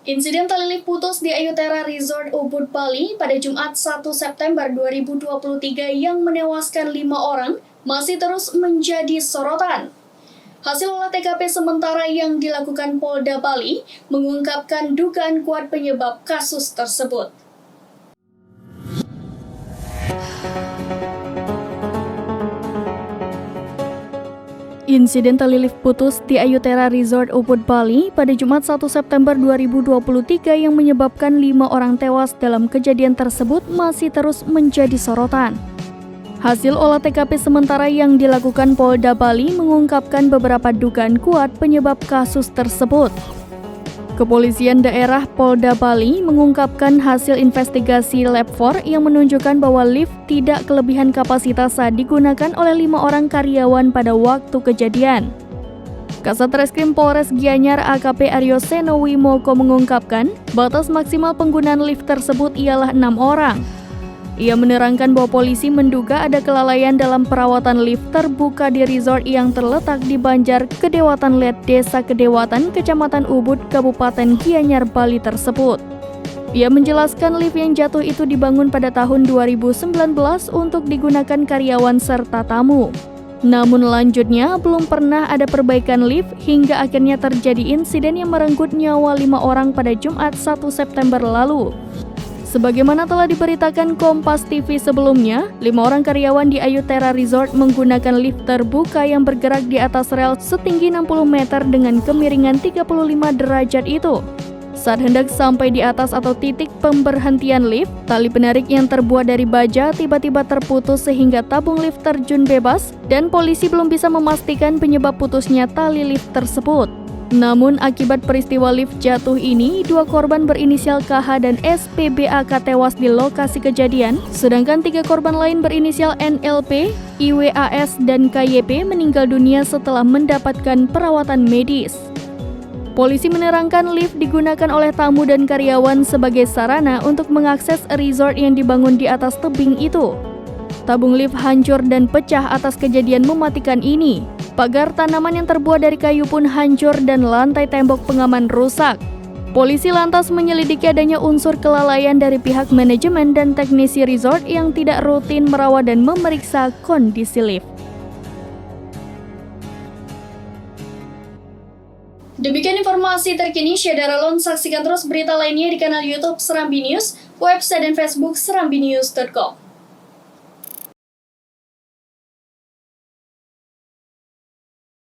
Insiden tali lift putus di Ayutthaya Resort Ubud, Bali pada Jumat 1 September 2023 yang menewaskan 5 orang masih terus menjadi sorotan. Hasil olah TKP sementara yang dilakukan Polda Bali mengungkapkan dugaan kuat penyebab kasus tersebut. Insiden tali lift putus di Ayutthaya Resort Ubud, Bali pada Jumat 1 September 2023 yang menyebabkan 5 orang tewas dalam kejadian tersebut masih terus menjadi sorotan. Hasil olah TKP sementara yang dilakukan Polda Bali mengungkapkan beberapa dugaan kuat penyebab kasus tersebut. Kepolisian daerah Polda Bali mengungkapkan hasil investigasi Lab 4 yang menunjukkan bahwa lift tidak kelebihan kapasitas saat digunakan oleh 5 orang karyawan pada waktu kejadian. Kasat Reskrim Polres Gianyar AKP Aryo Seno Wimoko mengungkapkan batas maksimal penggunaan lift tersebut ialah 6 orang. Ia menerangkan bahwa polisi menduga ada kelalaian dalam perawatan lift terbuka di resort yang terletak di Banjar Kedewatan Let, Desa Kedewatan, Kecamatan Ubud, Kabupaten Gianyar, Bali tersebut. Ia menjelaskan lift yang jatuh itu dibangun pada tahun 2019 untuk digunakan karyawan serta tamu. Namun lanjutnya belum pernah ada perbaikan lift hingga akhirnya terjadi insiden yang merenggut nyawa 5 orang pada Jumat 1 September lalu. Sebagaimana telah diberitakan Kompas TV sebelumnya, 5 orang karyawan di Ayutthaya Resort menggunakan lift terbuka yang bergerak di atas rel setinggi 60 meter dengan kemiringan 35 derajat itu. Saat hendak sampai di atas atau titik pemberhentian lift, tali penarik yang terbuat dari baja tiba-tiba terputus sehingga tabung lift terjun bebas dan polisi belum bisa memastikan penyebab putusnya tali lift tersebut. Namun akibat peristiwa lift jatuh ini, 2 korban berinisial KH dan SPBAK tewas di lokasi kejadian, sedangkan 3 korban lain berinisial NLP, IWAS, dan KYP meninggal dunia setelah mendapatkan perawatan medis. Polisi menerangkan lift digunakan oleh tamu dan karyawan sebagai sarana untuk mengakses resort yang dibangun di atas tebing itu. Tabung lift hancur dan pecah atas kejadian mematikan ini. Pagar tanaman yang terbuat dari kayu pun hancur dan lantai tembok pengaman rusak. Polisi lantas menyelidiki adanya unsur kelalaian dari pihak manajemen dan teknisi resort yang tidak rutin merawat dan memeriksa kondisi lift. Demikian informasi terkini, Syederalon. Saksikan terus berita lainnya di kanal YouTube Serambi News, website dan Facebook serambinews.com.